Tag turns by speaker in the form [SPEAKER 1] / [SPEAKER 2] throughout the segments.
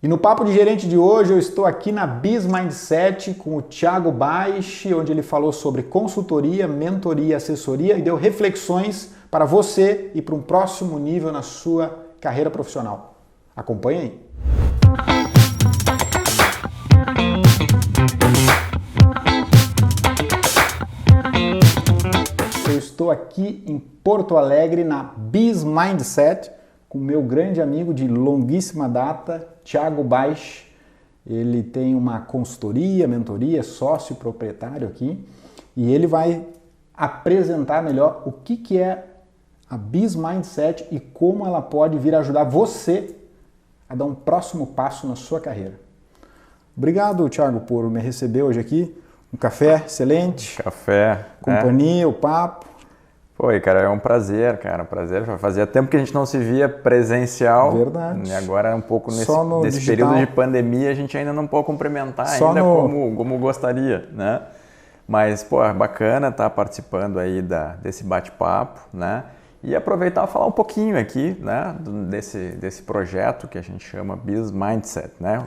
[SPEAKER 1] E no Papo de Gerente de hoje eu estou aqui na Biz Mindset com o Thiago Baich, onde ele falou sobre consultoria, mentoria, assessoria e deu reflexões para você ir para um próximo nível na sua carreira profissional. Acompanhe aí. Eu estou aqui em Porto Alegre na Biz Mindset com meu grande amigo de longuíssima data, Thiago Baich. Ele tem uma consultoria, mentoria, sócio proprietário aqui e ele vai apresentar melhor o que é a Biz Mindset e como ela pode vir ajudar você a dar um próximo passo na sua carreira. Obrigado, Thiago, por me receber hoje aqui. Um café excelente.
[SPEAKER 2] Café.
[SPEAKER 1] Companhia, o papo.
[SPEAKER 2] Foi, cara, é um prazer, cara, um prazer. Fazia tempo que a gente não se via presencial.
[SPEAKER 1] Verdade.
[SPEAKER 2] E agora um pouco nesse
[SPEAKER 1] digital.
[SPEAKER 2] período de pandemia a gente ainda não pode cumprimentar como gostaria, né? Mas, pô, é bacana estar participando aí desse bate-papo, né? E aproveitar e falar um pouquinho aqui, né, desse projeto que a gente chama Biz Mindset, né?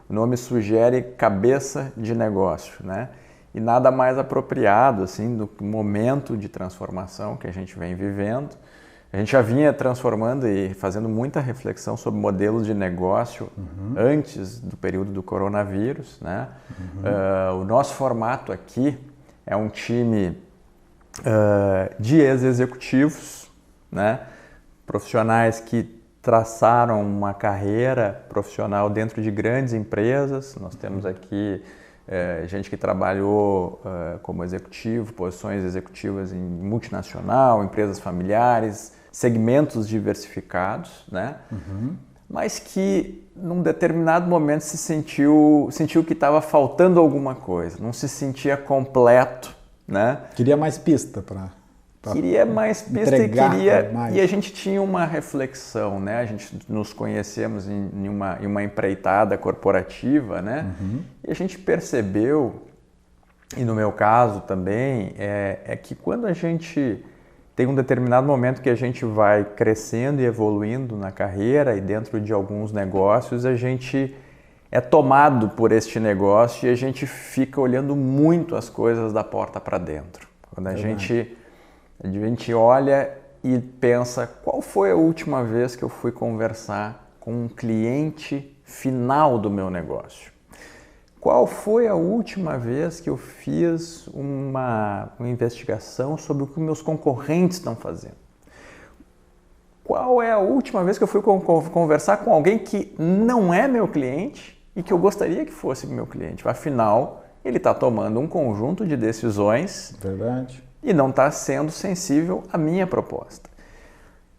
[SPEAKER 2] O nome sugere cabeça de negócio, né? E nada mais apropriado assim do momento de transformação que a gente vem vivendo. A gente já vinha transformando e fazendo muita reflexão sobre modelos de negócio antes do período do coronavírus, né? O nosso formato aqui é um time de ex-executivos, né? Profissionais que traçaram uma carreira profissional dentro de grandes empresas. Nós temos aqui gente que trabalhou como executivo, posições executivas em multinacional, empresas familiares, segmentos diversificados, né? Mas que num determinado momento sentiu que estava faltando alguma coisa, não se sentia completo, né?
[SPEAKER 1] Queria mais pista para
[SPEAKER 2] queria mais pista e a gente tinha uma reflexão, né? A gente nos conhecemos em uma empreitada corporativa, né? E a gente percebeu, e no meu caso também, é que quando a gente tem um determinado momento que a gente vai crescendo e evoluindo na carreira e dentro de alguns negócios, a gente é tomado por este negócio e a gente fica olhando muito as coisas da porta para dentro. Quando a gente olha e pensa, qual foi a última vez que eu fui conversar com um cliente final do meu negócio? Qual foi a última vez que eu fiz uma investigação sobre o que meus concorrentes estão fazendo? Qual é a última vez que eu fui conversar com alguém que não é meu cliente e que eu gostaria que fosse meu cliente? Afinal, ele está tomando um conjunto de decisões.
[SPEAKER 1] Verdade.
[SPEAKER 2] E não está sendo sensível à minha proposta.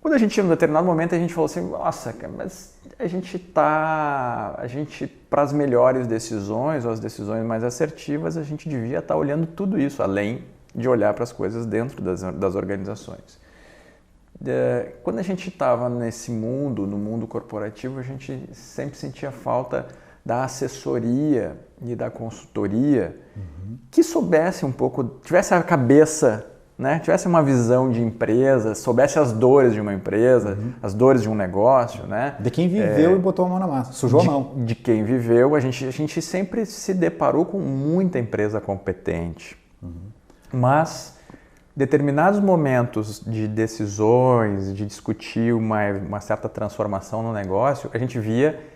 [SPEAKER 2] Quando a gente, em um determinado momento, a gente falou assim, nossa, mas a gente, para as melhores decisões, ou as decisões mais assertivas, a gente devia estar olhando tudo isso, além de olhar para as coisas dentro das organizações. Quando a gente estava nesse mundo, no mundo corporativo, a gente sempre sentia falta da assessoria e da consultoria que soubesse um pouco, tivesse a cabeça, né? Tivesse uma visão de empresa, soubesse as dores de uma empresa, as dores de um negócio, né?
[SPEAKER 1] De quem viveu e botou a mão na massa, sujou a mão.
[SPEAKER 2] De quem viveu, a gente sempre se deparou com muita empresa competente, mas determinados momentos de decisões, de discutir uma certa transformação no negócio, a gente via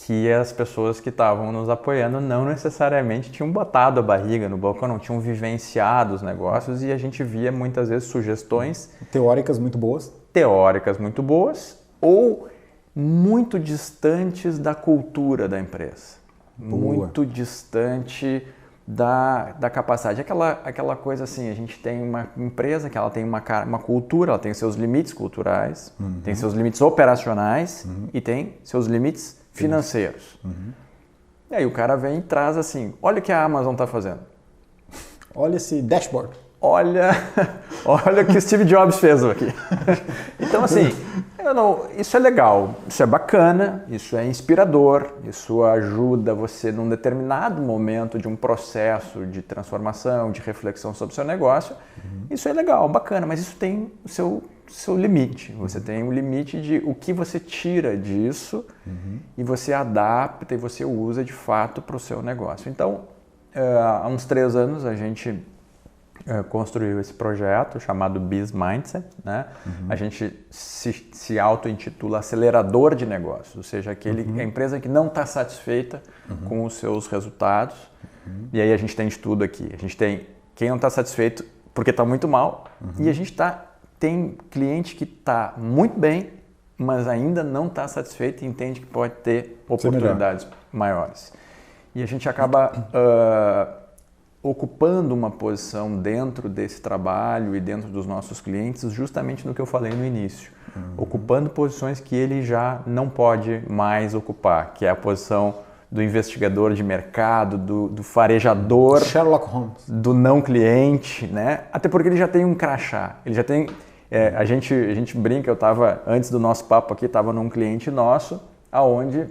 [SPEAKER 2] que as pessoas que estavam nos apoiando não necessariamente tinham botado a barriga no balcão, não tinham vivenciado os negócios e a gente via muitas vezes sugestões
[SPEAKER 1] teóricas muito boas
[SPEAKER 2] ou muito distantes da cultura da empresa, muito distante da capacidade. Aquela coisa assim, a gente tem uma empresa que ela tem uma cultura, ela tem seus limites culturais, tem seus limites operacionais e tem seus limites financeiros. E aí o cara vem e traz assim, olha o que a Amazon está fazendo.
[SPEAKER 1] Olha esse dashboard.
[SPEAKER 2] Olha o que o Steve Jobs fez aqui. Então assim, isso é legal, isso é bacana, isso é inspirador, isso ajuda você num determinado momento de um processo de transformação, de reflexão sobre o seu negócio. Isso é legal, bacana, mas isso tem o seu limite. Você tem um limite de o que você tira disso e você adapta e você usa de fato para o seu negócio. Então, há uns 3 anos a gente construiu esse projeto chamado Biz Mindset, né? A gente se auto-intitula acelerador de negócios, ou seja, a empresa que não está satisfeita com os seus resultados. E aí a gente tem de tudo aqui. A gente tem quem não está satisfeito porque está muito mal e a gente tem cliente que está muito bem, mas ainda não está satisfeito e entende que pode ter oportunidades maiores. E a gente acaba ocupando uma posição dentro desse trabalho e dentro dos nossos clientes justamente no que eu falei no início. Ocupando posições que ele já não pode mais ocupar, que é a posição do investigador de mercado, do farejador,
[SPEAKER 1] Sherlock Holmes,
[SPEAKER 2] do não cliente, né? Até porque ele já tem um crachá, ele já tem... a gente brinca, antes do nosso papo aqui, estava num cliente nosso, aonde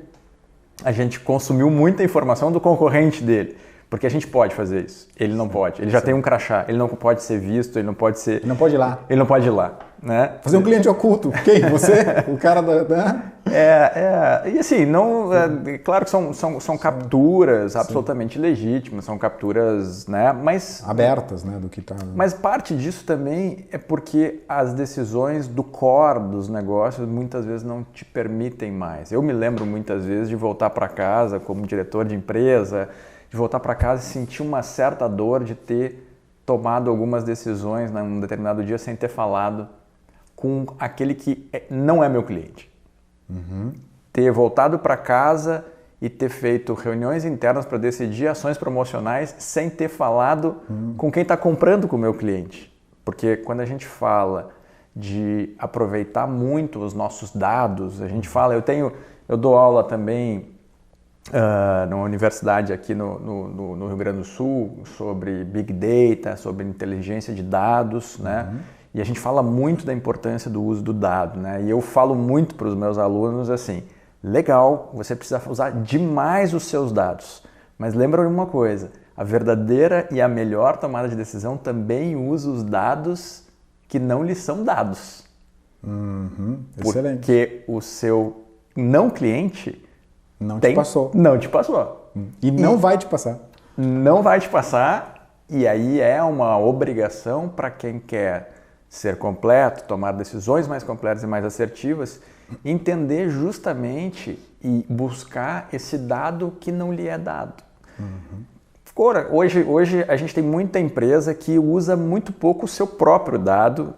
[SPEAKER 2] a gente consumiu muita informação do concorrente dele. Porque a gente pode fazer isso. Ele não pode. Ele já tem um crachá. Ele não pode ser visto, ele não pode ser...
[SPEAKER 1] Ele não pode ir lá.
[SPEAKER 2] Ele não pode ir lá, né?
[SPEAKER 1] Fazer um cliente oculto. Quem? Você? O cara da...
[SPEAKER 2] E assim, claro que são capturas absolutamente legítimas, são capturas, né? Mas...
[SPEAKER 1] abertas, né? Do que tá...
[SPEAKER 2] Mas parte disso também é porque as decisões do core dos negócios muitas vezes não te permitem mais. Eu me lembro muitas vezes de voltar para casa como diretor de empresa, de voltar para casa e sentir uma certa dor de ter tomado algumas decisões num determinado dia sem ter falado com aquele que não é meu cliente. Ter voltado para casa e ter feito reuniões internas para decidir ações promocionais sem ter falado com quem está comprando com o meu cliente. Porque quando a gente fala de aproveitar muito os nossos dados, a gente fala, eu dou aula também numa universidade aqui no Rio Grande do Sul sobre Big Data, sobre inteligência de dados, né? E a gente fala muito da importância do uso do dado, né? E eu falo muito para os meus alunos assim, legal, você precisa usar demais os seus dados, mas lembra uma coisa, a verdadeira e a melhor tomada de decisão também usa os dados que não lhe são dados.
[SPEAKER 1] Excelente.
[SPEAKER 2] Porque o seu não cliente
[SPEAKER 1] não te passou.
[SPEAKER 2] Não te passou.
[SPEAKER 1] E não vai te passar.
[SPEAKER 2] Não vai te passar, e aí é uma obrigação para quem quer ser completo, tomar decisões mais completas e mais assertivas, entender justamente e buscar esse dado que não lhe é dado. Hoje a gente tem muita empresa que usa muito pouco o seu próprio dado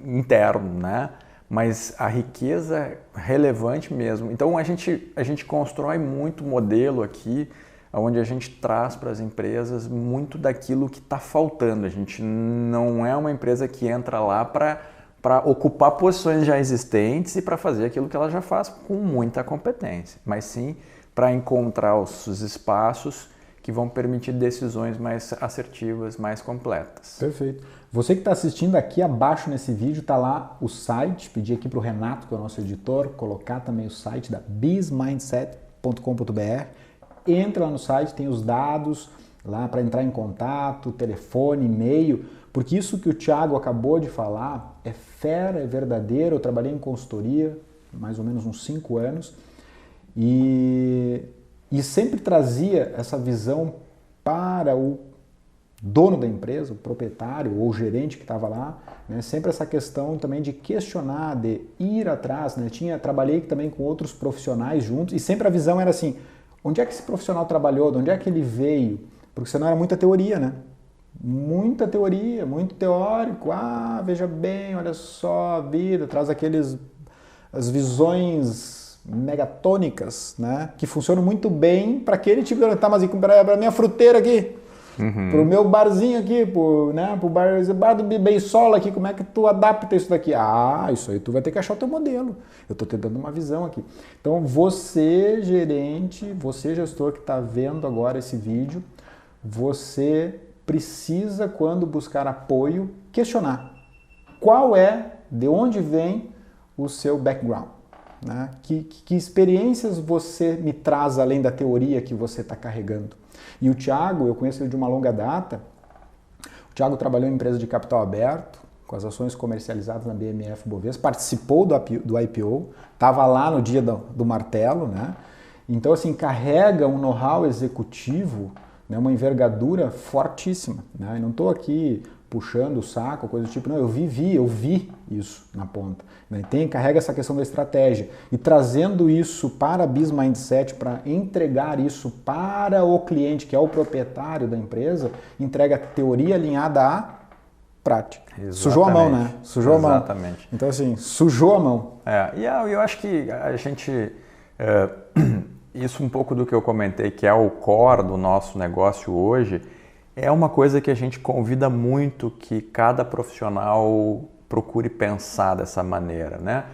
[SPEAKER 2] interno, né? Mas a riqueza é relevante mesmo. Então a gente constrói muito modelo aqui, onde a gente traz para as empresas muito daquilo que está faltando. A gente não é uma empresa que entra lá para ocupar posições já existentes e para fazer aquilo que ela já faz com muita competência, mas sim para encontrar os espaços que vão permitir decisões mais assertivas, mais completas.
[SPEAKER 1] Perfeito. Você que está assistindo, aqui abaixo nesse vídeo está lá o site, pedi aqui para o Renato, que é o nosso editor, colocar também o site da bizmindset.com.br. Entra lá no site, tem os dados lá para entrar em contato, telefone, e-mail, porque isso que o Thiago acabou de falar é fera, é verdadeiro. Eu trabalhei em consultoria mais ou menos uns 5 anos e sempre trazia essa visão para o dono da empresa, o proprietário ou o gerente que estava lá, né? Sempre essa questão também de questionar, de ir atrás, né? Trabalhei também com outros profissionais juntos e sempre a visão era assim, onde é que esse profissional trabalhou, de onde é que ele veio? Porque senão era muita teoria, né? Muita teoria, muito teórico. Ah, veja bem, olha só a vida, traz as visões megatônicas, né? Que funcionam muito bem para aquele tipo de... Tá, mas para a minha fruteira aqui, pro meu barzinho aqui, pro bar do Beisola aqui, como é que tu adapta isso daqui? Ah, isso aí tu vai ter que achar o teu modelo. Eu estou te dando uma visão aqui. Então, você gerente, você gestor que está vendo agora esse vídeo, você precisa, quando buscar apoio, questionar de onde vem o seu background, né? Que experiências você me traz além da teoria que você está carregando? E o Thiago, eu conheço ele de uma longa data. O Thiago trabalhou em empresa de capital aberto, com as ações comercializadas na BMF Bovespa, participou do IPO, estava lá no dia do martelo, né? Então, assim, carrega um know-how executivo, né, uma envergadura fortíssima, né? Eu não estou aqui puxando o saco, coisa do tipo, não, eu vi isso na ponta, né? Carrega essa questão da estratégia e trazendo isso para a Biz Mindset, para entregar isso para o cliente, que é o proprietário da empresa, entrega teoria alinhada à prática.
[SPEAKER 2] Exatamente.
[SPEAKER 1] Sujou a mão, né? Sujou a mão.
[SPEAKER 2] Exatamente.
[SPEAKER 1] Então, assim, sujou a mão.
[SPEAKER 2] E eu acho que a gente... isso um pouco do que eu comentei, que é o core do nosso negócio hoje, é uma coisa que a gente convida muito que cada profissional procure pensar dessa maneira, né?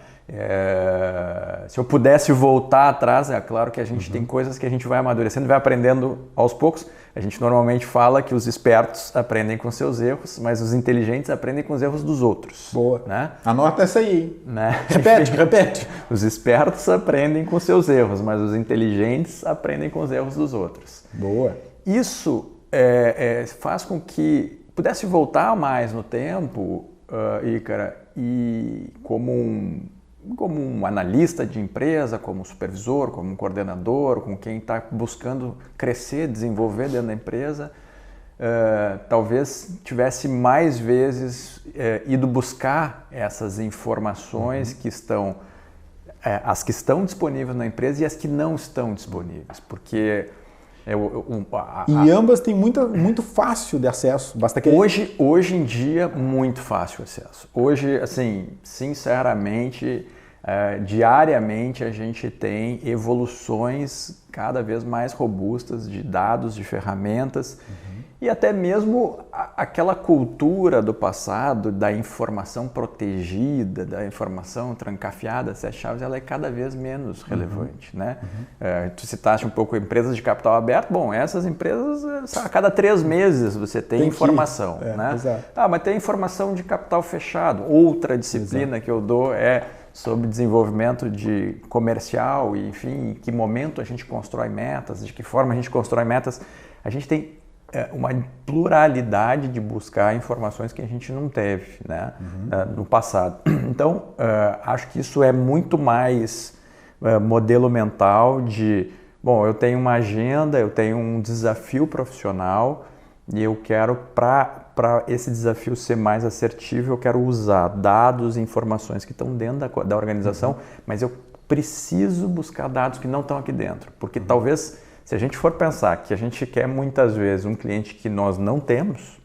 [SPEAKER 2] Se eu pudesse voltar atrás, é claro que a gente tem coisas que a gente vai amadurecendo, vai aprendendo aos poucos. A gente normalmente fala que os espertos aprendem com seus erros, mas os inteligentes aprendem com os erros dos outros.
[SPEAKER 1] Boa.
[SPEAKER 2] Né?
[SPEAKER 1] Anota essa aí.
[SPEAKER 2] Né?
[SPEAKER 1] Repete.
[SPEAKER 2] Os espertos aprendem com seus erros, mas os inteligentes aprendem com os erros dos outros.
[SPEAKER 1] Boa.
[SPEAKER 2] Isso faz com que pudesse voltar mais no tempo, Ícaro, e como um analista de empresa, como supervisor, como um coordenador, com quem está buscando crescer, desenvolver dentro da empresa, talvez tivesse mais vezes ido buscar essas informações que estão, as que estão disponíveis na empresa e as que não estão disponíveis, porque
[SPEAKER 1] e ambas têm muito fácil de acesso, basta querer.
[SPEAKER 2] Hoje em dia, muito fácil o acesso. Hoje, assim, sinceramente, diariamente a gente tem evoluções cada vez mais robustas de dados, de ferramentas e até mesmo aquela cultura do passado da informação protegida, da informação trancafiada, 7 chaves, ela é cada vez menos relevante, né? Tu citaste um pouco empresas de capital aberto, bom, essas empresas, a cada 3 meses você tem informação, né?
[SPEAKER 1] Exato.
[SPEAKER 2] Mas tem informação de capital fechado. Outra disciplina que eu dou é sobre desenvolvimento de comercial e, enfim, em que momento a gente constrói metas, de que forma a gente constrói metas. A gente tem uma pluralidade de buscar informações que a gente não teve, né, no passado. Então, acho que isso é muito mais modelo mental de, bom, eu tenho uma agenda, eu tenho um desafio profissional e eu quero, para esse desafio ser mais assertivo, eu quero usar dados e informações que estão dentro da organização, mas eu preciso buscar dados que não estão aqui dentro, porque talvez, se a gente for pensar que a gente quer muitas vezes um cliente que nós não temos,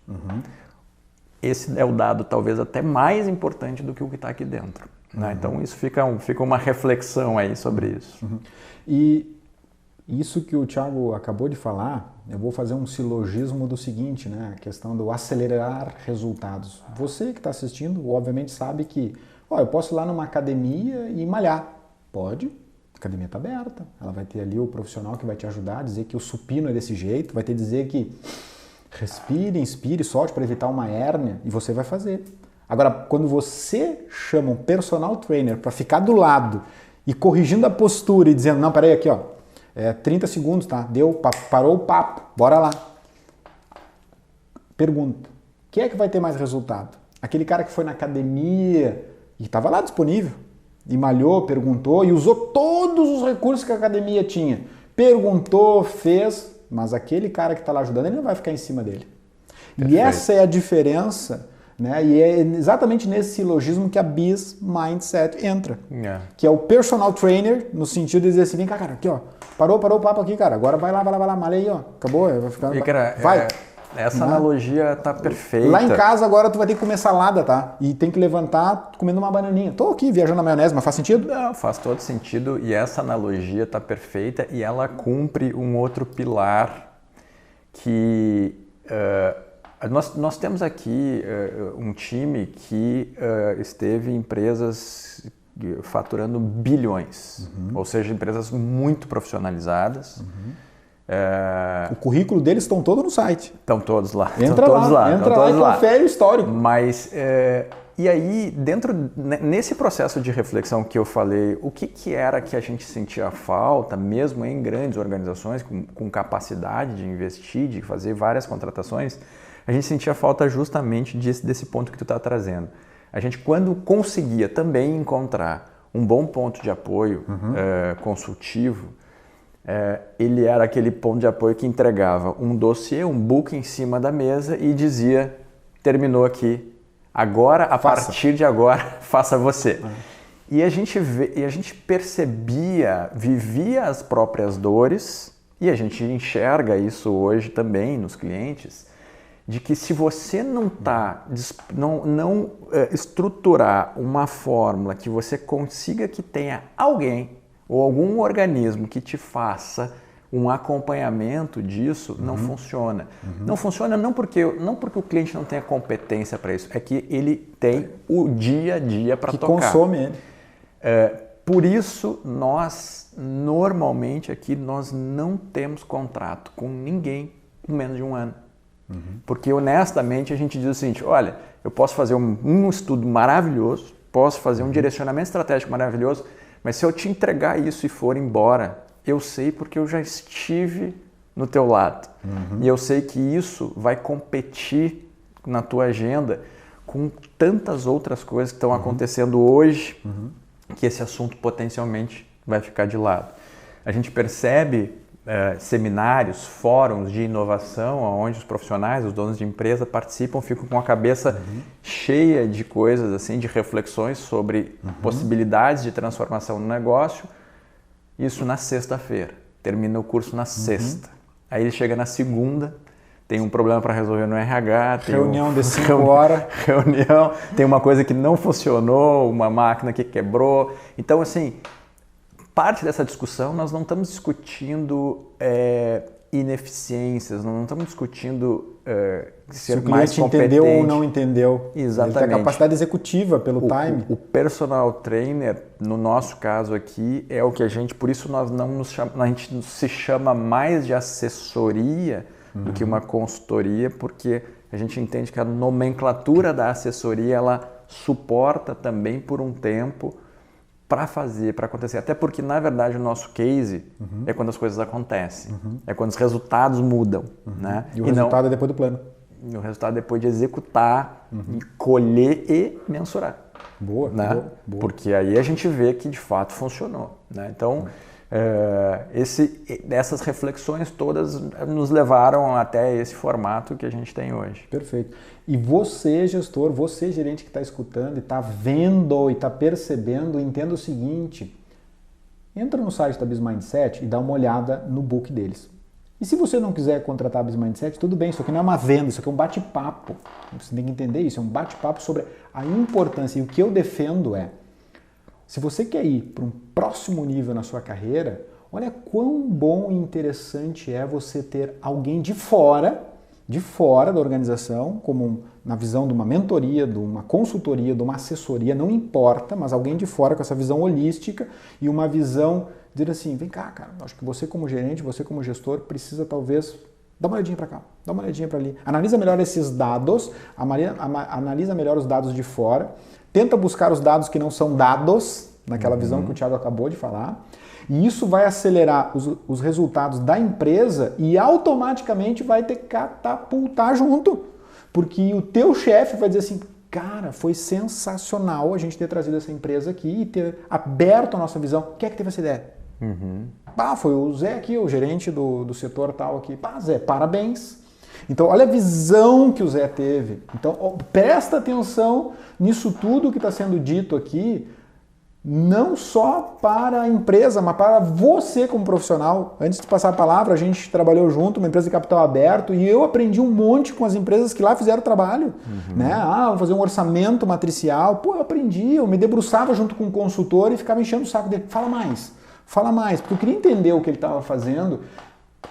[SPEAKER 2] esse é o dado talvez até mais importante do que o que está aqui dentro. Né? Então isso fica uma reflexão aí sobre isso.
[SPEAKER 1] E isso que o Thiago acabou de falar, eu vou fazer um silogismo do seguinte, né? A questão do acelerar resultados. Você que está assistindo, obviamente sabe que eu posso ir lá numa academia e malhar. Pode. A academia está aberta, ela vai ter ali o profissional que vai te ajudar, dizer que o supino é desse jeito, vai ter que dizer que respire, inspire, solte para evitar uma hérnia e você vai fazer. Agora, quando você chama um personal trainer para ficar do lado e corrigindo a postura e dizendo, não, peraí, aqui, 30 segundos, tá? Parou o papo, bora lá. Pergunta, quem é que vai ter mais resultado? Aquele cara que foi na academia e estava lá disponível, e malhou, perguntou e usou todos os recursos que a academia tinha. Perguntou, fez, mas aquele cara que está lá ajudando, ele não vai ficar em cima dele. Perfeito. E essa é a diferença, né? E é exatamente nesse silogismo que a Biz Mindset entra. Que é o personal trainer, no sentido de dizer assim, vem cá, cara, aqui, parou o papo aqui, cara, agora vai lá, malha aí, acabou, vai ficar...
[SPEAKER 2] E, cara,
[SPEAKER 1] vai.
[SPEAKER 2] Essa analogia tá perfeita.
[SPEAKER 1] Lá em casa agora tu vai ter que comer salada, tá? E tem que levantar comendo uma bananinha. Tô aqui viajando na maionese, mas faz sentido?
[SPEAKER 2] Não, faz todo sentido e essa analogia tá perfeita e ela cumpre um outro pilar que nós temos aqui um time que esteve em empresas faturando bilhões, ou seja, empresas muito profisalizadas.
[SPEAKER 1] O currículo deles estão todos no site.
[SPEAKER 2] Estão todos lá.
[SPEAKER 1] Entra lá e confere o histórico.
[SPEAKER 2] Mas, e aí, nesse processo de reflexão que eu falei, o que era que a gente sentia falta, mesmo em grandes organizações, com capacidade de investir, de fazer várias contratações, a gente sentia falta justamente desse ponto que tu está trazendo. A gente, quando conseguia também encontrar um bom ponto de apoio consultivo, ele era aquele ponto de apoio que entregava um dossiê, um book em cima da mesa e dizia, terminou aqui, agora, a partir de agora, faça você. E a gente percebia, vivia as próprias dores, e a gente enxerga isso hoje também nos clientes, de que se você não estruturar uma fórmula que você consiga que tenha alguém ou algum organismo que te faça um acompanhamento disso, não funciona. Não funciona não porque o cliente não tenha competência para isso, é que ele tem o dia a dia para tocar.
[SPEAKER 1] Que consome ele.
[SPEAKER 2] Por isso, nós, normalmente aqui, nós não temos contrato com ninguém com menos de 1 ano. Porque, honestamente, a gente diz o seguinte, olha, eu posso fazer um estudo maravilhoso, posso fazer um direcionamento estratégico maravilhoso, mas se eu te entregar isso e for embora, eu sei porque eu já estive no teu lado. E eu sei que isso vai competir na tua agenda com tantas outras coisas que estão acontecendo hoje, que esse assunto potencialmente vai ficar de lado. A gente percebe seminários, fóruns de inovação, onde os profissionais, os donos de empresa participam, ficam com a cabeça cheia de coisas, assim, de reflexões sobre possibilidades de transformação no negócio. Isso na sexta-feira. Termina o curso na sexta. Aí ele chega na segunda, tem um problema para resolver no RH. Tem
[SPEAKER 1] reunião de 5 horas.
[SPEAKER 2] Reunião, tem uma coisa que não funcionou, uma máquina que quebrou. Então, assim, parte dessa discussão nós não estamos discutindo ineficiências, não estamos discutindo ser mais competente.
[SPEAKER 1] Se o cliente entendeu ou não entendeu.
[SPEAKER 2] Exatamente.
[SPEAKER 1] Ele tem a capacidade executiva pelo time.
[SPEAKER 2] O personal trainer, no nosso caso aqui, é o que a gente, por isso nós não nos chama, a gente se chama mais de assessoria do que uma consultoria, porque a gente entende que a nomenclatura da assessoria, ela suporta também por um tempo para acontecer. Até porque, na verdade, o nosso case é quando as coisas acontecem. É quando os resultados mudam. Né?
[SPEAKER 1] E o resultado é depois do plano.
[SPEAKER 2] E o resultado é depois de executar, e colher e mensurar.
[SPEAKER 1] Boa,
[SPEAKER 2] né?
[SPEAKER 1] boa.
[SPEAKER 2] Porque aí a gente vê que, de fato, funcionou. Né? Então, essas reflexões todas nos levaram até esse formato que a gente tem hoje.
[SPEAKER 1] Perfeito. E você, gestor, você, gerente que está escutando e está vendo e está percebendo, entenda o seguinte, entra no site da BizMindset e dá uma olhada no book deles. E se você não quiser contratar a BizMindset, tudo bem, isso aqui não é uma venda, isso aqui é um bate-papo. Você tem que entender isso, é um bate-papo sobre a importância. E o que eu defendo é, se você quer ir para um próximo nível na sua carreira, olha quão bom e interessante é você ter alguém de fora da organização, como na visão de uma mentoria, de uma consultoria, de uma assessoria, não importa, mas alguém de fora com essa visão holística e uma visão, dizer assim, vem cá, cara, acho que você como gerente, você como gestor, precisa talvez dar uma olhadinha para cá, dá uma olhadinha para ali. Analisa melhor esses dados, analisa melhor os dados de fora, tenta buscar os dados que não são dados, naquela visão que o Thiago acabou de falar, e isso vai acelerar os resultados da empresa e automaticamente vai ter que catapultar junto. Porque o teu chefe vai dizer assim, cara, foi sensacional a gente ter trazido essa empresa aqui e ter aberto a nossa visão. Quem é que teve essa ideia? Foi o Zé aqui, o gerente do setor tal aqui. Zé, parabéns. Então, olha a visão que o Zé teve. Então, presta atenção nisso tudo que está sendo dito aqui, não só para a empresa, mas para você como profissional. Antes de passar a palavra, a gente trabalhou junto, uma empresa de capital aberto, e eu aprendi um monte com as empresas que lá fizeram o trabalho. Né? Vou fazer um orçamento matricial. Eu aprendi, eu me debruçava junto com o consultor e ficava enchendo o saco dele. Fala mais, porque eu queria entender o que ele estava fazendo,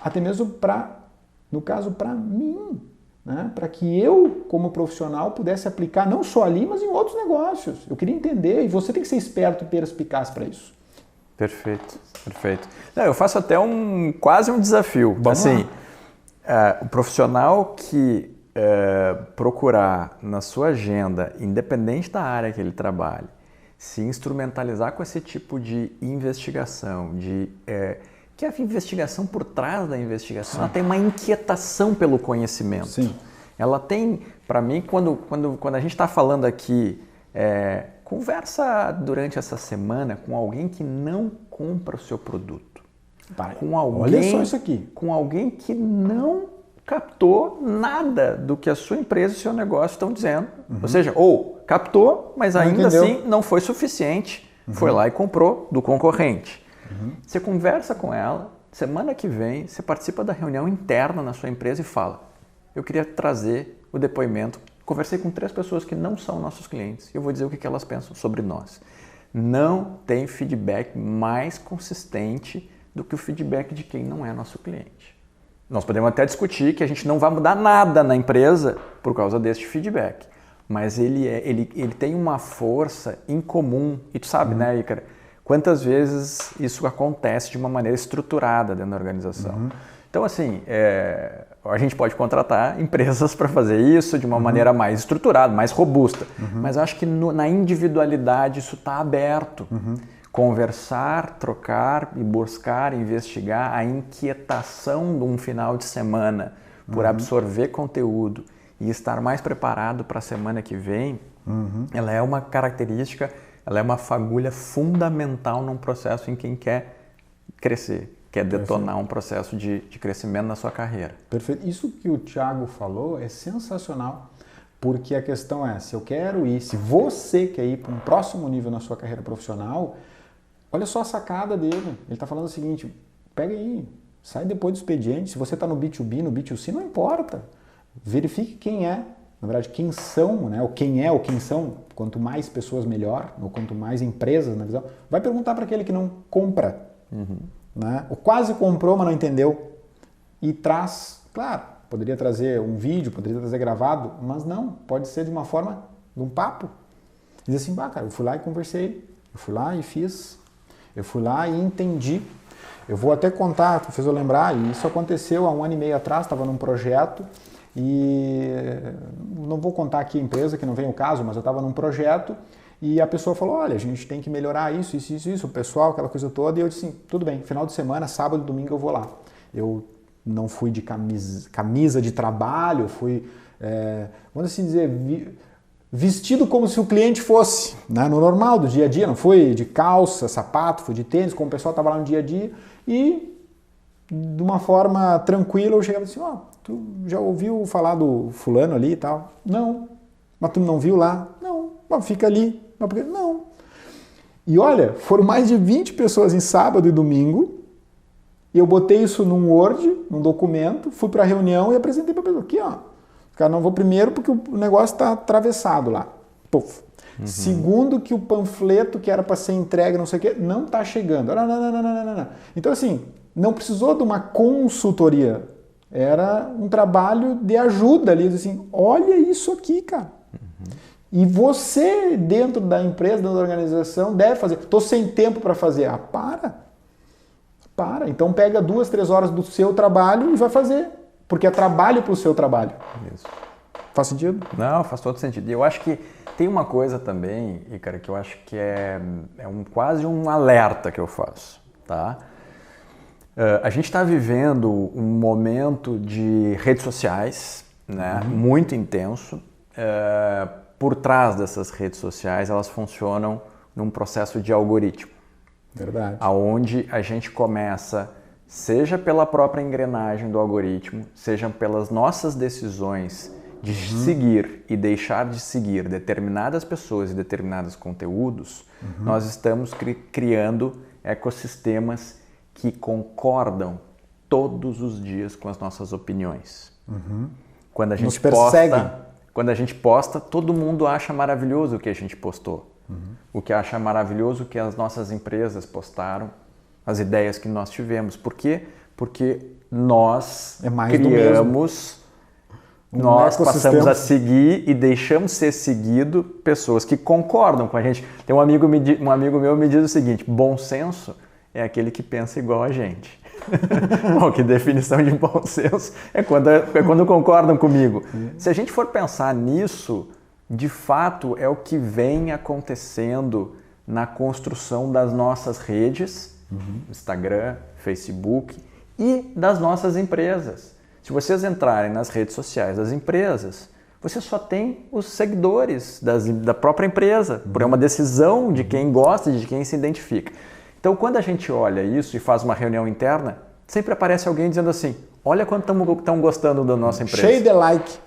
[SPEAKER 1] até mesmo no caso, para mim. Né? Para que eu, como profissional, pudesse aplicar não só ali, mas em outros negócios. Eu queria entender, e você tem que ser esperto e perspicaz para isso.
[SPEAKER 2] Perfeito. Não, eu faço até quase um desafio. O profissional que procurar na sua agenda, independente da área que ele trabalhe, se instrumentalizar com esse tipo de investigação, que a investigação por trás da investigação, ela tem uma inquietação pelo conhecimento.
[SPEAKER 1] Sim.
[SPEAKER 2] ela tem, para mim, quando a gente está falando aqui, conversa durante essa semana com alguém que não compra o seu produto. Com alguém,
[SPEAKER 1] olha só isso aqui.
[SPEAKER 2] Com alguém que não captou nada do que a sua empresa e o seu negócio estão dizendo. Ou seja, ou captou, mas ainda assim não foi suficiente. Foi lá e comprou do concorrente. Você conversa com ela, semana que vem, você participa da reunião interna na sua empresa e fala: eu queria trazer o depoimento. Conversei com 3 pessoas que não são nossos clientes e eu vou dizer o que elas pensam sobre nós. Não tem feedback mais consistente do que o feedback de quem não é nosso cliente. Nós podemos até discutir que a gente não vai mudar nada na empresa por causa deste feedback, mas ele tem uma força incomum. E tu sabe, né, Ícaro, quantas vezes isso acontece de uma maneira estruturada dentro da organização. Então, assim, a gente pode contratar empresas para fazer isso de uma maneira mais estruturada, mais robusta. Mas eu acho que na individualidade isso está aberto. Conversar, trocar e buscar, investigar a inquietação de um final de semana por absorver conteúdo e estar mais preparado para a semana que vem, ela é uma característica, ela é uma fagulha fundamental num processo em quem quer crescer. Quer detonar um processo de crescimento na sua carreira.
[SPEAKER 1] Perfeito. Isso que o Thiago falou é sensacional, porque a questão é, se eu quero ir, se você quer ir para um próximo nível na sua carreira profissional, olha só a sacada dele. Ele está falando o seguinte: pega aí, sai depois do expediente. Se você está no B2B, no B2C, não importa. Verifique quem é, na verdade, quem são, né? Ou quem é ou quem são. Quanto mais pessoas, melhor, ou quanto mais empresas na visão. Vai perguntar para aquele que não compra. Né? Ou quase comprou, mas não entendeu. E traz, claro, poderia trazer um vídeo, poderia trazer gravado, mas não, pode ser de uma forma, de um papo. Diz assim: cara, eu fui lá e conversei, eu fui lá e fiz, eu fui lá e entendi. Eu vou até contar, tu fez eu lembrar, e isso aconteceu há 1 ano e meio atrás, estava num projeto, e não vou contar aqui a empresa, que não vem o caso, mas eu estava num projeto, e a pessoa falou: olha, a gente tem que melhorar isso, o pessoal, aquela coisa toda. E eu disse: tudo bem, final de semana, sábado, domingo eu vou lá. Eu não fui de camisa de trabalho, fui, vamos assim dizer, vestido como se o cliente fosse, né, no normal do dia a dia. Não fui de calça, sapato, fui de tênis, como o pessoal estava lá no dia a dia. E de uma forma tranquila eu chegava assim: tu já ouviu falar do fulano ali e tal? Não. Mas tu não viu lá? Não. Mas fica ali. Não. E olha, foram mais de 20 pessoas em sábado e domingo, e eu botei isso num Word, num documento, fui para a reunião e apresentei para a pessoa. Aqui, ó. Cara, não vou primeiro porque o negócio está atravessado lá. Puf. Segundo, que o panfleto que era para ser entregue, não sei o quê, não está chegando. Não. Então, assim, não precisou de uma consultoria. Era um trabalho de ajuda ali. Assim, olha isso aqui, cara. E você, dentro da empresa, dentro da organização, deve fazer. Estou sem tempo para fazer. Para. Então pega 2, 3 horas do seu trabalho e vai fazer. Porque é trabalho para o seu trabalho. Isso. Faz sentido?
[SPEAKER 2] Não, faz todo sentido. E eu acho que tem uma coisa também, Ícaro, que eu acho que é quase um alerta que eu faço. Tá? A gente está vivendo um momento de redes sociais, né, muito intenso. Por trás dessas redes sociais, elas funcionam num processo de algoritmo.
[SPEAKER 1] Verdade.
[SPEAKER 2] Onde a gente começa, seja pela própria engrenagem do algoritmo, seja pelas nossas decisões de seguir e deixar de seguir determinadas pessoas e determinados conteúdos, nós estamos criando ecossistemas que concordam todos os dias com as nossas opiniões. Quando a gente Quando a gente posta, todo mundo acha maravilhoso o que a gente postou. O que acha maravilhoso o que as nossas empresas postaram, as ideias que nós tivemos. Por quê? Porque nós criamos, nós passamos a seguir e deixamos ser seguido pessoas que concordam com a gente. Tem um amigo meu me diz o seguinte: bom senso é aquele que pensa igual a gente. Bom, que definição de bom senso é quando concordam comigo. Se a gente for pensar nisso, de fato é o que vem acontecendo na construção das nossas redes, Instagram, Facebook, e das nossas empresas. Se vocês entrarem nas redes sociais das empresas, você só tem os seguidores da própria empresa, por uma decisão de quem gosta, de quem se identifica. Então, quando a gente olha isso e faz uma reunião interna, sempre aparece alguém dizendo assim, olha quanto estão gostando da nossa empresa.
[SPEAKER 1] Cheio de like.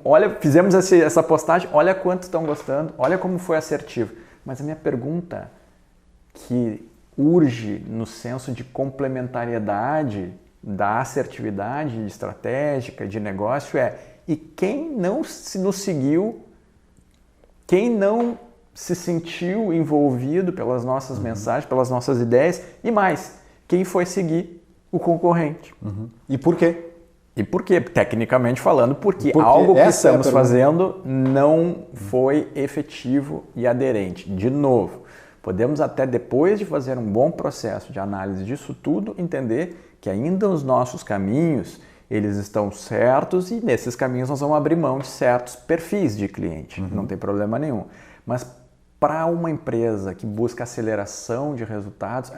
[SPEAKER 2] Olha, fizemos essa postagem, olha quanto estão gostando, olha como foi assertivo. Mas a minha pergunta, que urge no senso de complementariedade da assertividade estratégica, de negócio, e quem não nos seguiu, quem não se sentiu envolvido pelas nossas mensagens, pelas nossas ideias, e mais, quem foi seguir o concorrente.
[SPEAKER 1] E por quê?
[SPEAKER 2] E por quê? Tecnicamente falando, porque algo que estamos fazendo não foi efetivo e aderente. De novo, podemos até depois de fazer um bom processo de análise disso tudo, entender que ainda os nossos caminhos, eles estão certos e nesses caminhos nós vamos abrir mão de certos perfis de cliente, não tem problema nenhum. Mas para uma empresa que busca aceleração de resultados,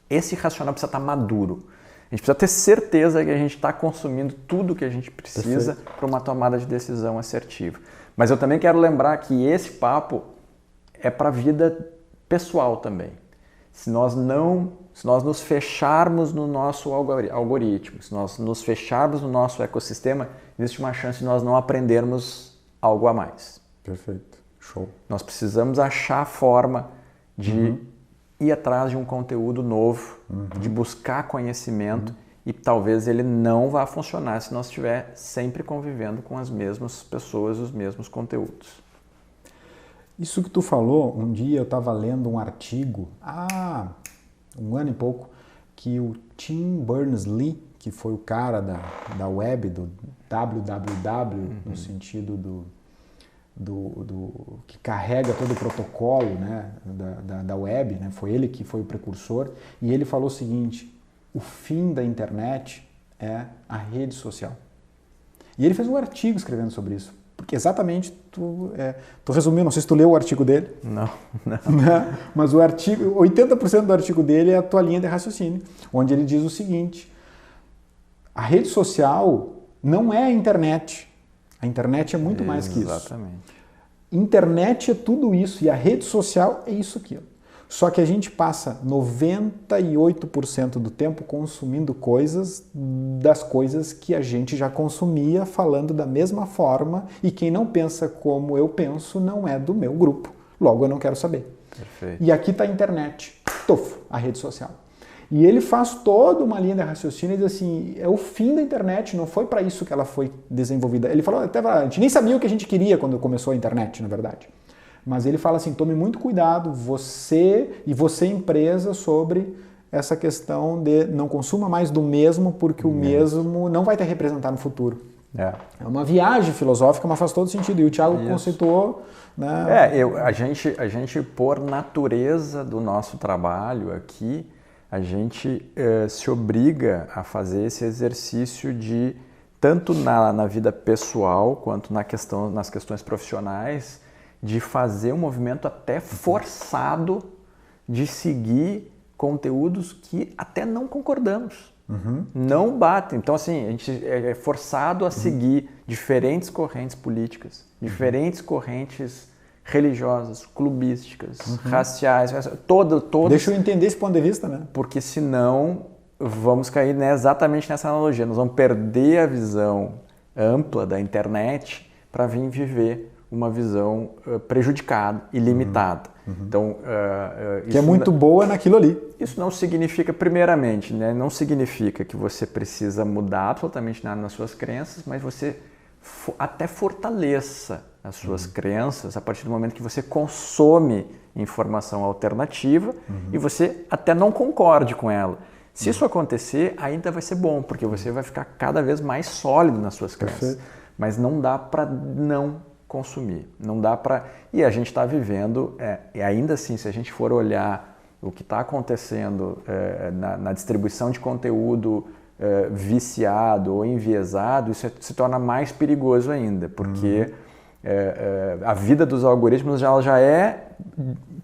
[SPEAKER 2] esse racional precisa estar maduro. A gente precisa ter certeza que a gente está consumindo tudo que a gente precisa para uma tomada de decisão assertiva. Mas eu também quero lembrar que esse papo é para a vida pessoal também. Se nós nos fecharmos no nosso algoritmo, se nós nos fecharmos no nosso ecossistema, existe uma chance de nós não aprendermos algo a mais.
[SPEAKER 1] Perfeito. Show.
[SPEAKER 2] Nós precisamos achar a forma de ir atrás de um conteúdo novo, de buscar conhecimento e talvez ele não vá funcionar se nós estiver sempre convivendo com as mesmas pessoas, os mesmos conteúdos.
[SPEAKER 1] Isso que tu falou, um dia eu estava lendo um artigo, um ano e pouco, que o Tim Berners-Lee, que foi o cara da web, do www, no sentido que carrega todo o protocolo, né, da web, né, foi ele que foi o precursor, e ele falou o seguinte, o fim da internet é a rede social. E ele fez um artigo escrevendo sobre isso, porque exatamente tu resumiu, não sei se tu leu o artigo dele.
[SPEAKER 2] Não.
[SPEAKER 1] Né? Mas o artigo, 80% do artigo dele é a tua linha de raciocínio, onde ele diz o seguinte, a rede social não é a internet. A internet é muito mais que isso.
[SPEAKER 2] Exatamente.
[SPEAKER 1] Internet é tudo isso e a rede social é isso aqui. Só que a gente passa 98% do tempo consumindo das coisas que a gente já consumia, falando da mesma forma, e quem não pensa como eu penso não é do meu grupo. Logo eu não quero saber.
[SPEAKER 2] Perfeito.
[SPEAKER 1] E aqui está a internet, a rede social. E ele faz toda uma linha de raciocínio e diz assim, é o fim da internet, não foi para isso que ela foi desenvolvida. Ele falou, até a gente nem sabia o que a gente queria quando começou a internet, na verdade. Mas ele fala assim, tome muito cuidado, você empresa, sobre essa questão de não consuma mais do mesmo, porque o mesmo não vai te representar no futuro. É uma viagem filosófica, mas faz todo sentido. E o Thiago conceituou... Né?
[SPEAKER 2] A gente, por natureza do nosso trabalho aqui, a gente se obriga a fazer esse exercício de, tanto na vida pessoal, quanto nas questões profissionais, de fazer um movimento até forçado de seguir conteúdos que até não concordamos, não batem. Então, assim, a gente é forçado a seguir diferentes correntes políticas, diferentes correntes religiosas, clubísticas, raciais, todas.
[SPEAKER 1] Deixa eu entender esse ponto de vista, né?
[SPEAKER 2] Porque senão vamos cair exatamente nessa analogia. Nós vamos perder a visão ampla da internet para vir viver uma visão prejudicada e limitada. Então,
[SPEAKER 1] que é muito boa naquilo ali.
[SPEAKER 2] Isso não significa, primeiramente, né, não significa que você precisa mudar absolutamente nada nas suas crenças, mas você até fortaleça as suas crenças a partir do momento que você consome informação alternativa e você até não concorde com ela. Se isso acontecer, ainda vai ser bom, porque você vai ficar cada vez mais sólido nas suas crenças. Perfeito. Mas não dá para não consumir, não dá para... E a gente está vivendo, e ainda assim, se a gente for olhar o que está acontecendo na distribuição de conteúdo viciado ou enviesado, isso se torna mais perigoso ainda, porque a vida dos algoritmos já é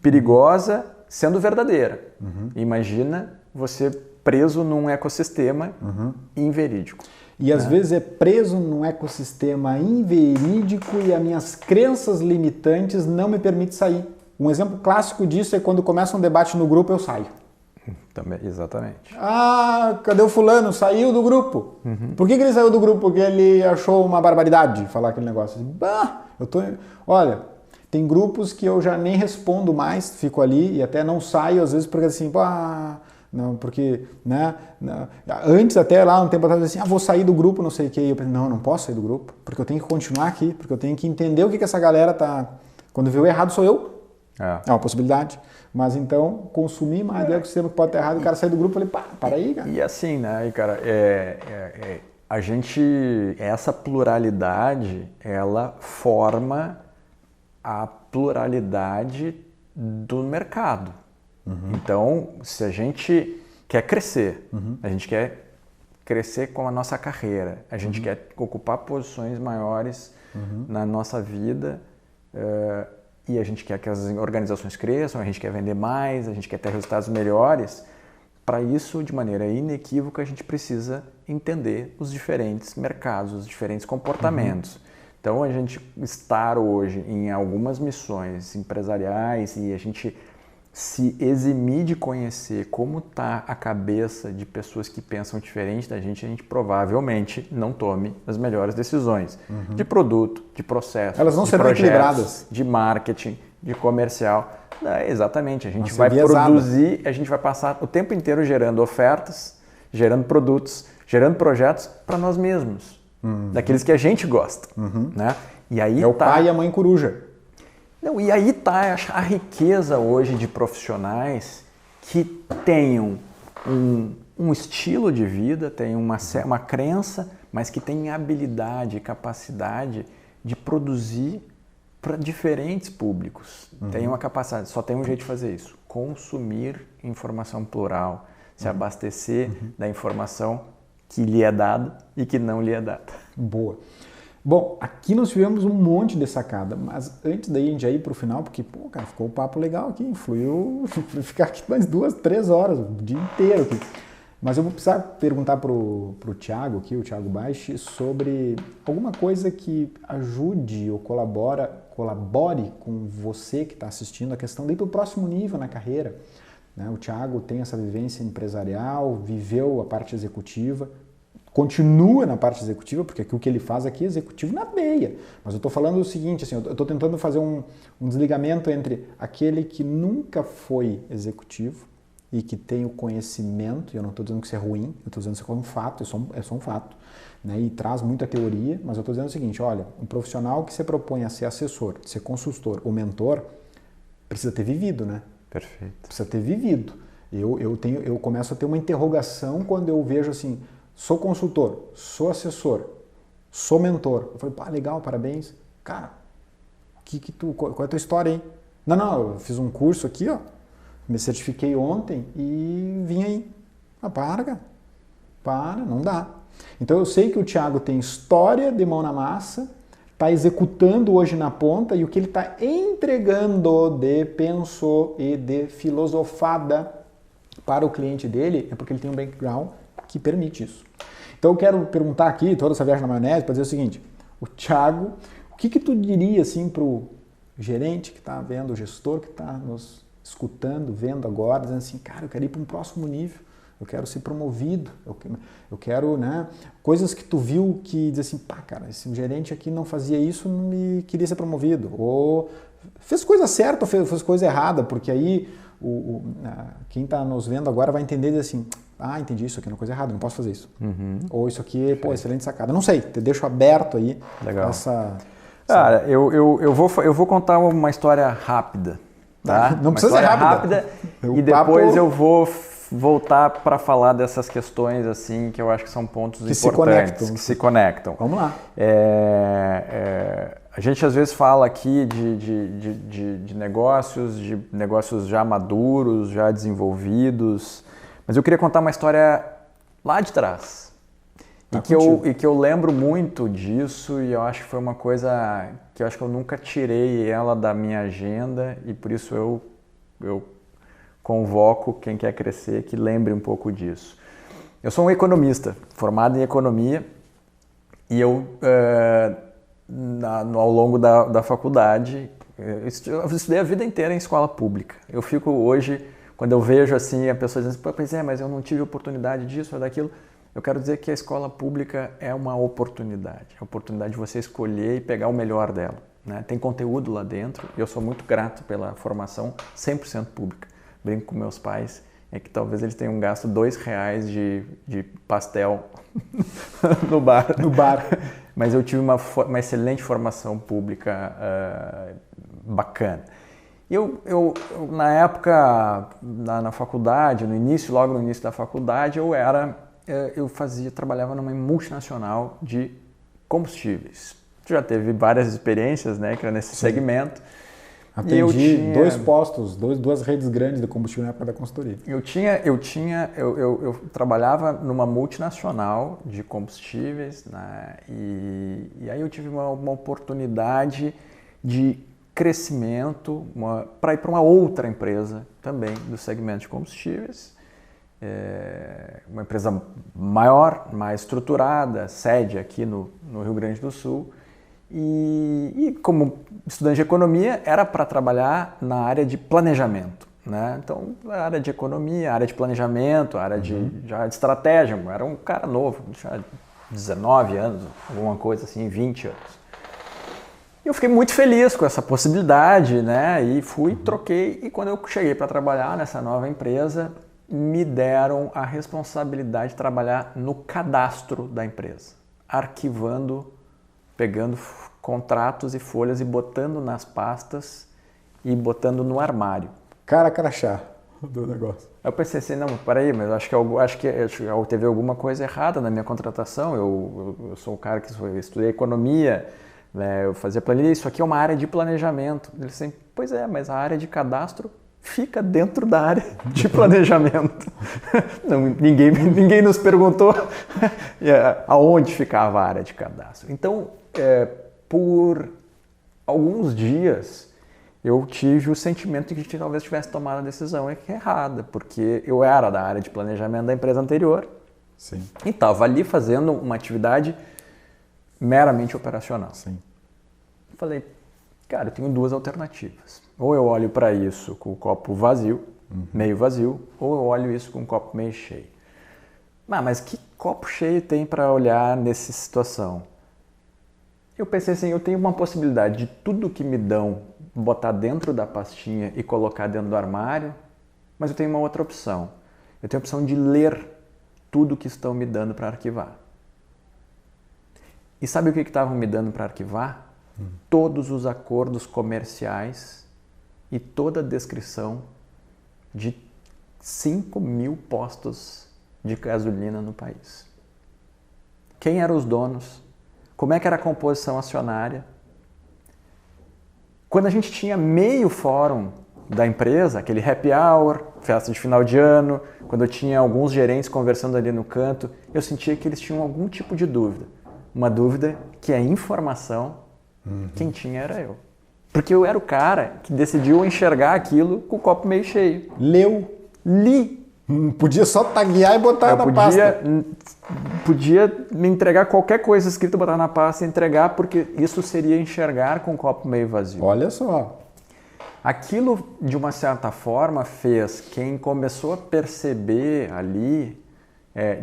[SPEAKER 2] perigosa sendo verdadeira. Imagina você preso num ecossistema inverídico.
[SPEAKER 1] E às vezes é preso num ecossistema inverídico e as minhas crenças limitantes não me permitem sair. Um exemplo clássico disso é quando começa um debate no grupo, eu saio.
[SPEAKER 2] Também, exatamente.
[SPEAKER 1] Ah, cadê o fulano? Saiu do grupo. Por que ele saiu do grupo? Porque ele achou uma barbaridade falar aquele negócio. Bah, olha, tem grupos que eu já nem respondo mais, fico ali e até não saio, às vezes, porque assim, não, porque, né, antes até lá, um tempo atrás, assim, vou sair do grupo, não sei o que, e eu pensei, não posso sair do grupo, porque eu tenho que continuar aqui, porque eu tenho que entender o que essa galera tá, quando vê o errado sou eu, é uma possibilidade, mas então, consumir mais do ecossistema que pode estar errado, o cara sai do grupo, eu falei, para aí, cara.
[SPEAKER 2] E assim, né, cara, a gente, essa pluralidade, ela forma a pluralidade do mercado. Então, se a gente quer crescer, a gente quer crescer com a nossa carreira, a gente quer ocupar posições maiores na nossa vida e a gente quer que as organizações cresçam, a gente quer vender mais, a gente quer ter resultados melhores. Para isso, de maneira inequívoca, a gente precisa entender os diferentes mercados, os diferentes comportamentos. Então, a gente estar hoje em algumas missões empresariais e a gente se eximir de conhecer como está a cabeça de pessoas que pensam diferente da gente, a gente provavelmente não tome as melhores decisões de produto, de processo,
[SPEAKER 1] elas não serão equilibradas,
[SPEAKER 2] de marketing, de comercial. Exatamente, a gente vai produzir, a gente vai passar o tempo inteiro gerando ofertas, gerando produtos, gerando projetos para nós mesmos, daqueles que a gente gosta. Né? E aí
[SPEAKER 1] o pai e a mãe coruja.
[SPEAKER 2] Não, e aí está a riqueza hoje de profissionais que tenham um estilo de vida, tenham uma crença, mas que têm habilidade e capacidade de produzir para diferentes públicos. Tem uma capacidade, só tem um jeito de fazer isso: consumir informação plural, se abastecer da informação que lhe é dada e que não lhe é dada.
[SPEAKER 1] Boa. Bom, aqui nós tivemos um monte de sacada, mas antes daí a gente ir para o final, porque, cara, ficou um papo legal aqui, fluiu, ficar aqui mais 2, 3 horas, o dia inteiro aqui. Mas eu vou precisar perguntar pro Thiago aqui, o Thiago Baix, sobre alguma coisa que ajude ou colabore com você que está assistindo a questão de ir para o próximo nível na carreira. Né? O Thiago tem essa vivência empresarial, viveu a parte executiva, continua na parte executiva, porque o que ele faz aqui é executivo na veia. Mas eu estou falando o seguinte, assim, eu estou tentando fazer um desligamento entre aquele que nunca foi executivo e que tem o conhecimento, e eu não estou dizendo que isso é ruim, eu estou dizendo que isso é um fato, é só um fato, né? E traz muita teoria, mas eu estou dizendo o seguinte, olha, um profissional que se propõe a ser assessor, ser consultor ou mentor, precisa ter vivido, né?
[SPEAKER 2] Perfeito.
[SPEAKER 1] Precisa ter vivido. Eu começo a ter uma interrogação quando eu vejo assim, sou consultor, sou assessor, sou mentor. Eu falei, legal, parabéns. Cara, qual é a tua história aí? Não, eu fiz um curso aqui, ó, me certifiquei ontem e vim aí. Para, não dá. Então eu sei que o Thiago tem história de mão na massa, está executando hoje na ponta e o que ele está entregando de pensou e de filosofada para o cliente dele é porque ele tem um background que permite isso. Então eu quero perguntar aqui, toda essa viagem na maionese, para dizer o seguinte, o Thiago, o que tu diria assim para o gerente que está vendo, o gestor que está nos escutando, vendo agora, dizendo assim, cara, eu quero ir para um próximo nível, eu quero ser promovido, eu quero, né, coisas que tu viu que diz assim, cara, esse gerente aqui não fazia isso, não me queria ser promovido, ou fez coisa certa ou fez coisa errada, porque aí quem está nos vendo agora vai entender e dizer assim, entendi, isso aqui é uma coisa errada, não posso fazer isso. Ou isso aqui, excelente sacada. Não sei, te deixo aberto aí.
[SPEAKER 2] Legal. Cara, eu vou contar uma história rápida, tá?
[SPEAKER 1] Não precisa ser rápida.
[SPEAKER 2] E depois eu vou voltar para falar dessas questões assim que eu acho que são pontos importantes, que se conectam.
[SPEAKER 1] Vamos lá.
[SPEAKER 2] A gente às vezes fala aqui de negócios já maduros, já desenvolvidos, mas eu queria contar uma história lá de trás. E que eu lembro muito disso e eu acho que foi uma coisa que eu acho que eu nunca tirei ela da minha agenda e por isso eu convoco quem quer crescer que lembre um pouco disso. Eu sou um economista, formado em economia, e eu, ao longo da faculdade, eu estudei a vida inteira em escola pública. Eu fico hoje, quando eu vejo assim, a pessoa dizendo, pois é, mas eu não tive oportunidade disso ou daquilo. Eu quero dizer que a escola pública é uma oportunidade. É a oportunidade de você escolher e pegar o melhor dela, né? Tem conteúdo lá dentro e eu sou muito grato pela formação 100% pública. Brinco com meus pais, é que talvez eles tenham gasto R$2 de pastel no bar. Mas eu tive uma excelente formação pública bacana. Eu na época, na faculdade, logo no início da faculdade, trabalhava numa multinacional de combustíveis. Já teve várias experiências, né, que era nesse segmento.
[SPEAKER 1] Atendi duas redes grandes de combustível na época da consultoria.
[SPEAKER 2] Eu trabalhava numa multinacional de combustíveis, né, e aí eu tive uma oportunidade de crescimento para ir para uma outra empresa também do segmento de combustíveis. Uma empresa maior, mais estruturada, sede aqui no Rio Grande do Sul. E como estudante de economia, era para trabalhar na área de planejamento, né? Então, a área de economia, a área de planejamento, a área de estratégia. Eu era um cara novo, tinha 19 anos, alguma coisa assim, 20 anos. E eu fiquei muito feliz com essa possibilidade, né? E troquei. E quando eu cheguei para trabalhar nessa nova empresa, me deram a responsabilidade de trabalhar no cadastro da empresa, arquivando, pegando contratos e folhas e botando nas pastas e botando no armário.
[SPEAKER 1] Cara crachá do negócio.
[SPEAKER 2] Eu pensei assim, não, peraí, mas acho que teve alguma coisa errada na minha contratação. Eu sou um cara que estudei economia, né, eu fazia planilha, isso aqui é uma área de planejamento. Ele disse assim, pois é, mas a área de cadastro fica dentro da área de planejamento. Não, ninguém nos perguntou aonde ficava a área de cadastro. Então, por alguns dias, eu tive o sentimento de que talvez tivesse tomado a decisão errada, porque eu era da área de planejamento da empresa anterior.
[SPEAKER 1] Sim.
[SPEAKER 2] E estava ali fazendo uma atividade meramente operacional.
[SPEAKER 1] Sim.
[SPEAKER 2] Falei, cara, eu tenho duas alternativas. Ou eu olho para isso com o copo vazio, meio vazio, ou eu olho isso com o copo meio cheio. Mas que copo cheio tem para olhar nessa situação? Eu pensei assim, eu tenho uma possibilidade de tudo que me dão botar dentro da pastinha e colocar dentro do armário, mas eu tenho uma outra opção. Eu tenho a opção de ler tudo que estão me dando para arquivar. E sabe o que estavam me dando para arquivar? Todos os acordos comerciais e toda a descrição de 5.000 postos de gasolina no país. Quem eram os donos? Como é que era a composição acionária? Quando a gente tinha meio fórum da empresa, aquele happy hour, festa de final de ano, quando eu tinha alguns gerentes conversando ali no canto, eu sentia que eles tinham algum tipo de dúvida. Uma dúvida que a informação, quem tinha era eu. Porque eu era o cara que decidiu enxergar aquilo com o copo meio cheio. Li.
[SPEAKER 1] Podia só taguear e botar na pasta.
[SPEAKER 2] Podia me entregar qualquer coisa escrita, botar na pasta e entregar, porque isso seria enxergar com o copo meio vazio.
[SPEAKER 1] Olha só.
[SPEAKER 2] Aquilo, de uma certa forma, fez quem começou a perceber ali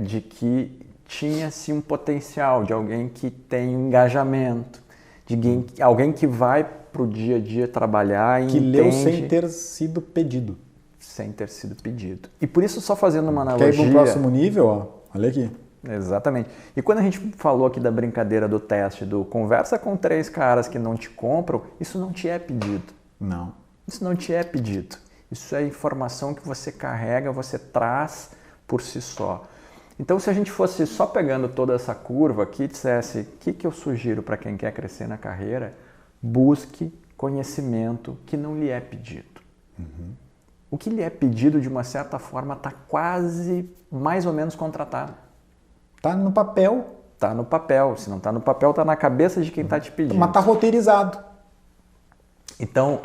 [SPEAKER 2] de que tinha-se um potencial de alguém que tem um engajamento, de alguém que vai para o dia a dia trabalhar e
[SPEAKER 1] que
[SPEAKER 2] entende...
[SPEAKER 1] leu sem ter sido pedido.
[SPEAKER 2] Sem ter sido pedido. E por isso, só fazendo uma analogia...
[SPEAKER 1] Quer ir para o próximo nível? Ó, olha aqui.
[SPEAKER 2] Exatamente. E quando a gente falou aqui da brincadeira do teste, do conversa com 3 caras que não te compram, isso não te é pedido.
[SPEAKER 1] Não.
[SPEAKER 2] Isso não te é pedido. Isso é informação que você carrega, você traz por si só. Então, se a gente fosse só pegando toda essa curva aqui e dissesse o que eu sugiro para quem quer crescer na carreira, busque conhecimento que não lhe é pedido. O que lhe é pedido, de uma certa forma, está quase mais ou menos contratado.
[SPEAKER 1] Está no papel.
[SPEAKER 2] Está no papel. Se não está no papel, está na cabeça de quem está te pedindo.
[SPEAKER 1] Mas está roteirizado.
[SPEAKER 2] Então,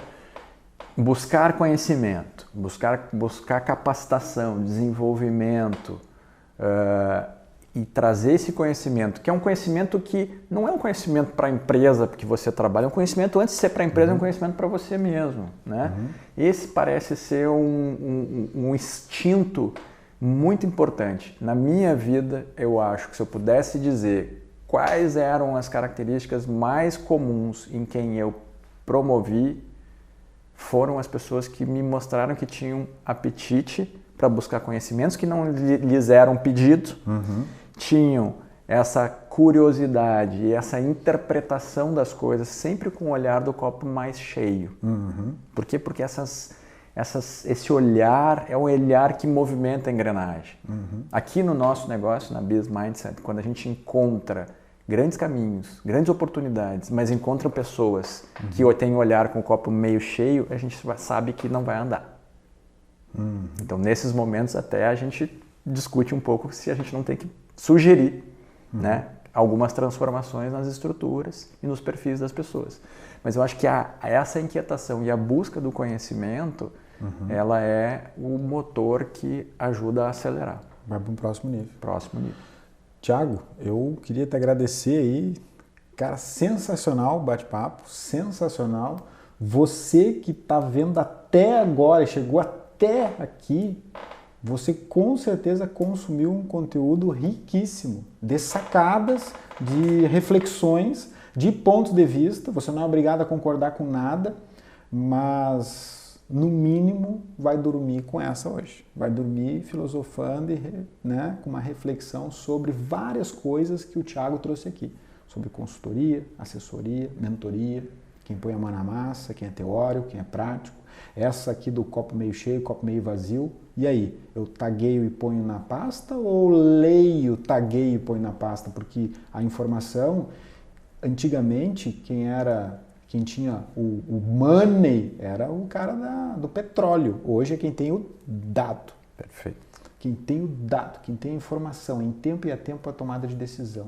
[SPEAKER 2] buscar conhecimento, buscar capacitação, desenvolvimento, e trazer esse conhecimento, que é um conhecimento que não é um conhecimento para a empresa que você trabalha, é um conhecimento, antes de ser para a empresa, é um conhecimento para você mesmo, né? Esse parece ser um instinto muito importante. Na minha vida, eu acho que se eu pudesse dizer quais eram as características mais comuns em quem eu promovi, foram as pessoas que me mostraram que tinham apetite para buscar conhecimentos que não lhes eram pedidos, tinham essa curiosidade e essa interpretação das coisas sempre com o olhar do copo mais cheio. Por quê? Porque esse olhar é o olhar que movimenta a engrenagem. Aqui no nosso negócio, na Biz Mindset, quando a gente encontra grandes caminhos, grandes oportunidades, mas encontra pessoas que têm um olhar com o copo meio cheio, a gente sabe que não vai andar. Então, nesses momentos, até a gente discute um pouco se a gente não tem que sugerir, né, algumas transformações nas estruturas e nos perfis das pessoas. Mas eu acho que essa inquietação e a busca do conhecimento, ela é o motor que ajuda a acelerar.
[SPEAKER 1] Vai para um próximo nível.
[SPEAKER 2] Próximo nível.
[SPEAKER 1] Tiago, eu queria te agradecer aí. Cara, sensacional o bate-papo, sensacional. Você que está vendo até agora, chegou até aqui, você com certeza consumiu um conteúdo riquíssimo de sacadas, de reflexões, de pontos de vista. Você não é obrigado a concordar com nada, mas no mínimo vai dormir com essa hoje. Vai dormir filosofando e, né, com uma reflexão sobre várias coisas que o Tiago trouxe aqui. Sobre consultoria, assessoria, mentoria, quem põe a mão na massa, quem é teórico, quem é prático. Essa aqui do copo meio cheio, copo meio vazio. E aí, eu tagueio e ponho na pasta ou leio, tagueio e ponho na pasta? Porque a informação, antigamente, quem tinha o money era o cara do petróleo. Hoje é quem tem o dado.
[SPEAKER 2] Perfeito.
[SPEAKER 1] Quem tem o dado, quem tem a informação em tempo e a tempo a tomada de decisão.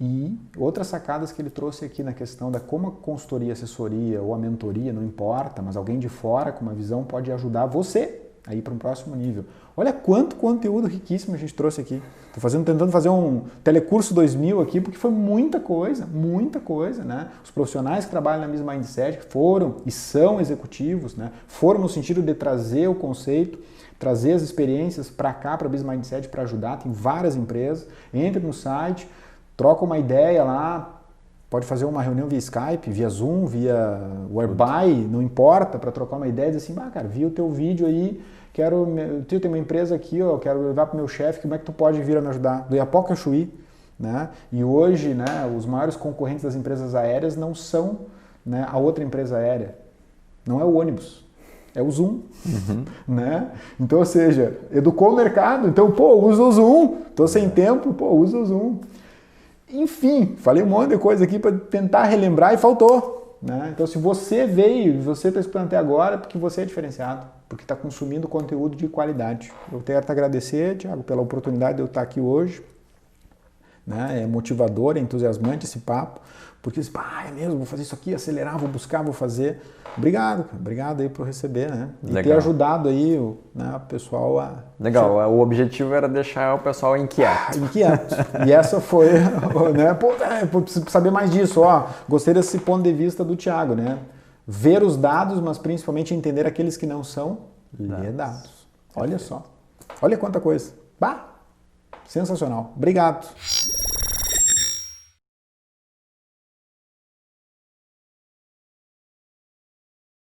[SPEAKER 1] E outras sacadas que ele trouxe aqui na questão da como a consultoria, assessoria ou a mentoria, não importa, mas alguém de fora com uma visão pode ajudar você a ir para um próximo nível. Olha quanto conteúdo riquíssimo a gente trouxe aqui. Estou tentando fazer um telecurso 2000 aqui, porque foi muita coisa, né? Os profissionais que trabalham na Biz Mindset foram e são executivos, né? Foram no sentido de trazer o conceito, trazer as experiências para cá, para a Biz Mindset, para ajudar. Tem várias empresas. Entre no site, troca uma ideia lá, pode fazer uma reunião via Skype, via Zoom, via Whereby, não importa, para trocar uma ideia e dizer assim, cara, vi o teu vídeo aí, eu tenho uma empresa aqui, eu quero levar para o meu chefe, como é que tu pode vir a me ajudar? Do Iapoca Chuí, né? E hoje, né, os maiores concorrentes das empresas aéreas não são, né, a outra empresa aérea, não é o ônibus. É o Zoom, né? Então, ou seja, educou o mercado, então, usa o Zoom, tô sem tempo, usa o Zoom. Enfim, falei um monte de coisa aqui para tentar relembrar e faltou, né? Então, se você veio, você está escutando até agora, é porque você é diferenciado, porque está consumindo conteúdo de qualidade. Eu quero te agradecer, Tiago, pela oportunidade de eu estar aqui hoje, né? É motivador, é entusiasmante esse papo, porque é mesmo, vou fazer isso aqui, acelerar, vou buscar, vou fazer. Obrigado aí por receber, né? E ter ajudado aí o pessoal a...
[SPEAKER 2] Legal, o objetivo era deixar o pessoal inquieto.
[SPEAKER 1] Inquieto. E essa foi, né? Preciso saber mais disso, gostei desse ponto de vista do Tiago, né? Ver os dados, mas principalmente entender aqueles que não são dados. Olha só. Olha quanta coisa. Sensacional. Obrigado.